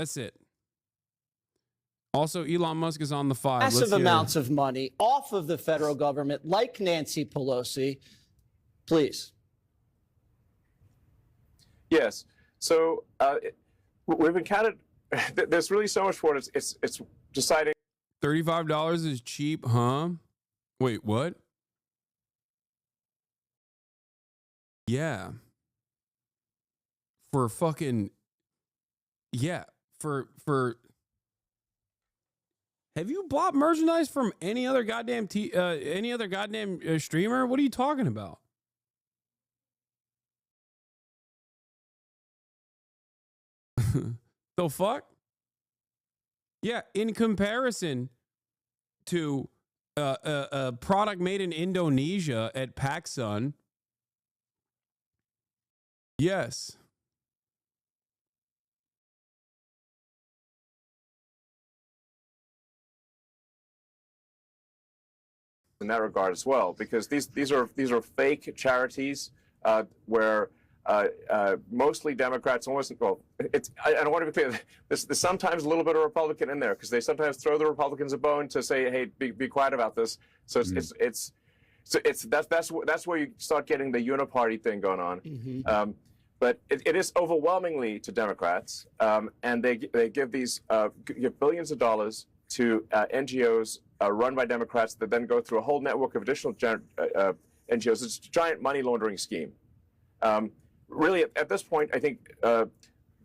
That's it. Also, Elon Musk is on the 5. Massive amounts of money off of the federal government, like Nancy Pelosi. Please. Yes. So we've encountered. There's really so much for it. It's deciding. $35 is cheap, huh? Wait, what? Yeah. For fucking. Yeah. For. Have you bought merchandise from any other goddamn streamer? What are you talking about? The fuck? Yeah, in comparison to a product made in Indonesia at PacSun, yes. In that regard as well, because these are fake charities where mostly Democrats, almost, well, I don't want to be clear. There's sometimes a little bit of Republican in there because they sometimes throw the Republicans a bone to say, hey, be quiet about this. So that's where you start getting the uniparty thing going on. Mm-hmm. But it is overwhelmingly to Democrats, and they give give billions of dollars to NGOs run by Democrats that then go through a whole network of additional NGOs. It's a giant money laundering scheme. Really, at this point, I think the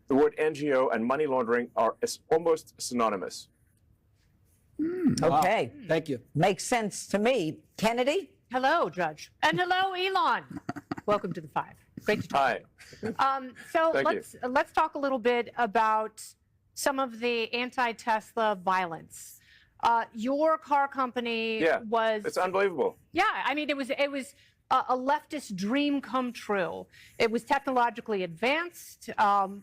word NGO and money laundering are almost synonymous. Okay. Wow. Thank you. Makes sense to me. Kennedy? Hello, Judge. And hello, Elon. Welcome to the 5. Great to talk to you. So let's talk a little bit about some of the anti-Tesla violence. Your car company was... It's unbelievable. Yeah, I mean, it was a leftist dream come true. It was technologically advanced.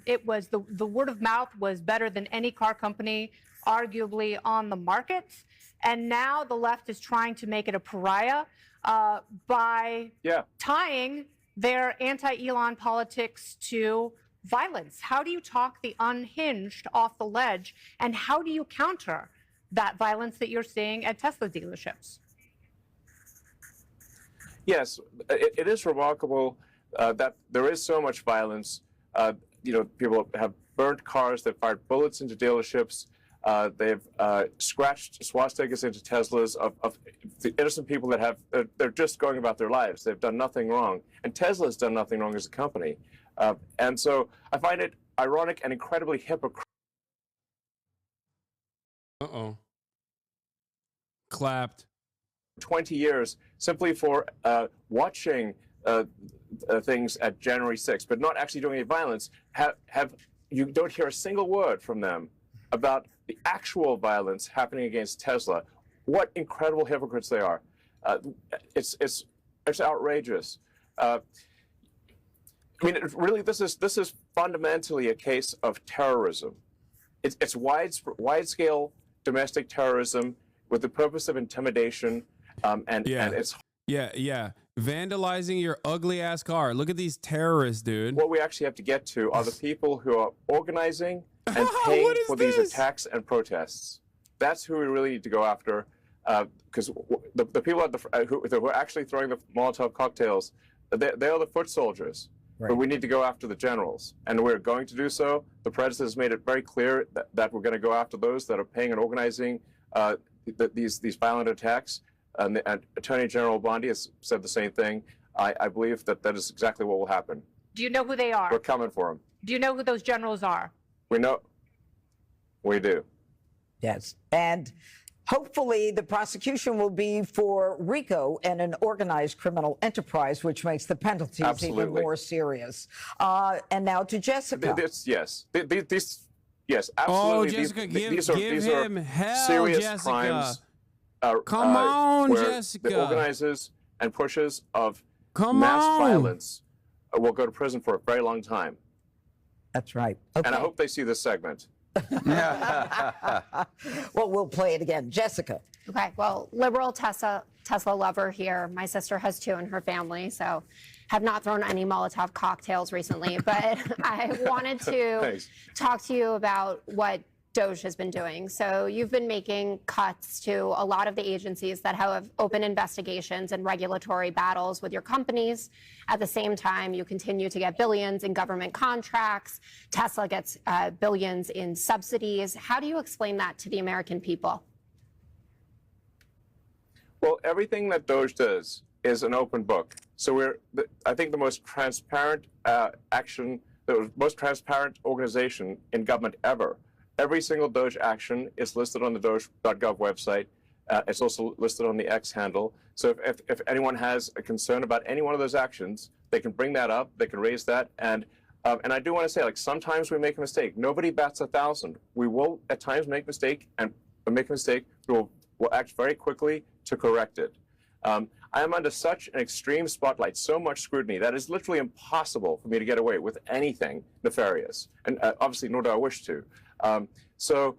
It was the word of mouth was better than any car company, arguably, on the market. And now the left is trying to make it a pariah by tying their anti-Elon politics to violence. How do you talk the unhinged off the ledge, and how do you counter that violence that you're seeing at Tesla dealerships? Yes, it is remarkable that there is so much violence. People have burnt cars, they've fired bullets into dealerships, they've scratched swastikas into Teslas of the innocent people that they're just going about their lives. They've done nothing wrong. And Tesla's done nothing wrong as a company. And so I find it ironic and incredibly hypocritical. Uh-oh. Clapped. 20 years simply for watching things at January 6th, but not actually doing any violence. You don't hear a single word from them about the actual violence happening against Tesla. What incredible hypocrites they are. It's outrageous. I mean, really, this is fundamentally a case of terrorism. It's wide-scale domestic terrorism with the purpose of intimidation, and it's vandalizing your ugly ass car. Look at these terrorists, dude. What we actually have to get to are the people who are organizing and paying for these attacks and protests. That's who we really need to go after, because the people who are actually throwing the Molotov cocktails, they are the foot soldiers. Right. But we need to go after the generals, and we're going to do so. The president has made it very clear that we're going to go after those that are paying and organizing these violent attacks. And Attorney General Bondi has said the same thing. I believe that is exactly what will happen. Do you know who they are? We're coming for them. Do you know who those generals are? We know. We do. Yes. And hopefully the prosecution will be for RICO and an organized criminal enterprise, which makes the penalties even more serious. And now to Jessica. Yes, absolutely. Oh, Jessica, these give are him hell, serious Jessica. crimes. Come on, where Jessica. The organizers and pushers of Come mass on. violence will go to prison for a very long time. That's right. Okay. And I hope they see this segment. Well, we'll play it again. Jessica. Okay, well, liberal Tesla Tesla lover here. My sister has 2 in her family, so have not thrown any Molotov cocktails recently. But I wanted to talk to you about what Doge has been doing. So you've been making cuts to a lot of the agencies that have open investigations and regulatory battles with your companies. At the same time, you continue to get billions in government contracts. Tesla gets billions in subsidies. How do you explain that to the American people? Well, everything that Doge does is an open book. So I think the most transparent action, the most transparent organization in government ever. Every single Doge action is listed on the Doge.gov website. It's also listed on the X handle. So if anyone has a concern about any one of those actions, they can bring that up. They can raise that. And I do want to say, like, sometimes we make a mistake. Nobody bats 1,000. We will at times make a mistake, and we'll act very quickly to correct it. I am under such an extreme spotlight, so much scrutiny, that it's literally impossible for me to get away with anything nefarious. And obviously, nor do I wish to. So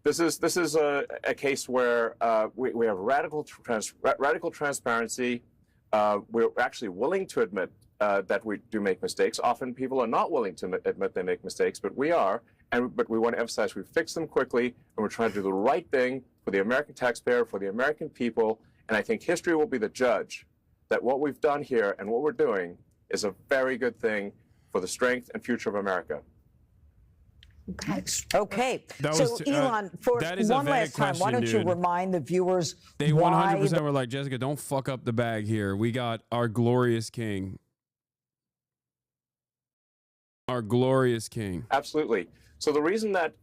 this is a case where we have radical transparency. We're actually willing to admit that we do make mistakes. Often people are not willing to admit they make mistakes, but we are. But we want to emphasize we fix them quickly, and we're trying to do the right thing for the American taxpayer, for the American people. And I think history will be the judge that what we've done here and what we're doing is a very good thing for the strength and future of America. Okay. So, Elon, for one last time, why don't you remind the viewers They 100% were like, Jessica, don't fuck up the bag here. We got our glorious king. Our glorious king. Absolutely. So the reason that,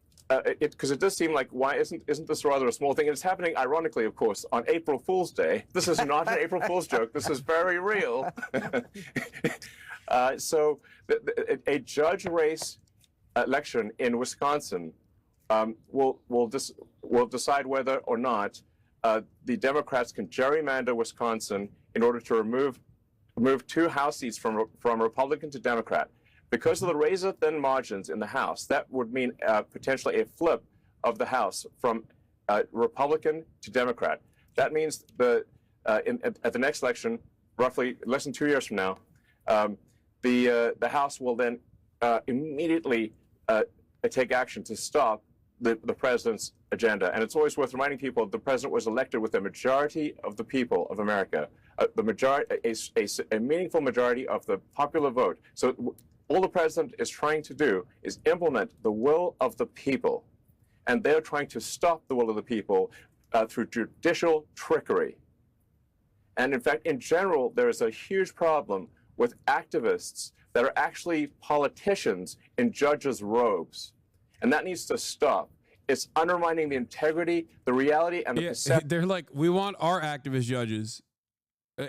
because it does seem like, why isn't this rather a small thing? And it's happening, ironically, of course, on April Fool's Day. This is not an April Fool's joke. This is very real. So a judge race election in Wisconsin will decide whether or not the Democrats can gerrymander Wisconsin in order to remove 2 House seats from Republican to Democrat. Because of the razor-thin margins in the House, that would mean potentially a flip of the House from Republican to Democrat. That means at the next election, roughly less than 2 years from now, the House will then immediately take action to stop the president's agenda. And it's always worth reminding people the president was elected with a majority of the people of America, a meaningful majority of the popular vote. So all the president is trying to do is implement the will of the people. And they're trying to stop the will of the people through judicial trickery. And in fact, in general, there is a huge problem with activists that are actually politicians in judges' robes. And that needs to stop. It's undermining the integrity, the reality, and the perception. They're like, we want our activist judges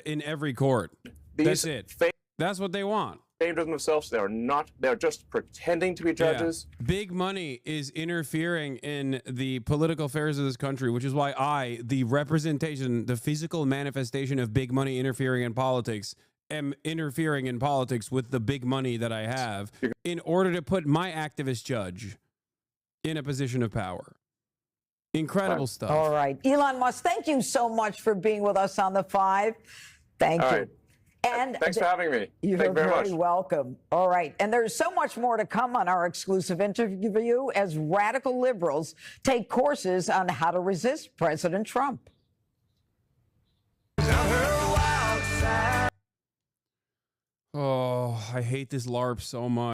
in every court. That's it. That's what they want. Of themselves, they're just pretending to be judges. Yeah. Big money is interfering in the political affairs of this country, which is why the representation, the physical manifestation of big money interfering in politics, am interfering in politics with the big money that I have in order to put my activist judge in a position of power. Incredible stuff. All right. Elon Musk, thank you so much for being with us on The Five. Thank you. Right. And thanks for having me. You're very welcome. All right. And there's so much more to come on our exclusive interview as radical liberals take courses on how to resist President Trump. Oh, I hate this LARP so much.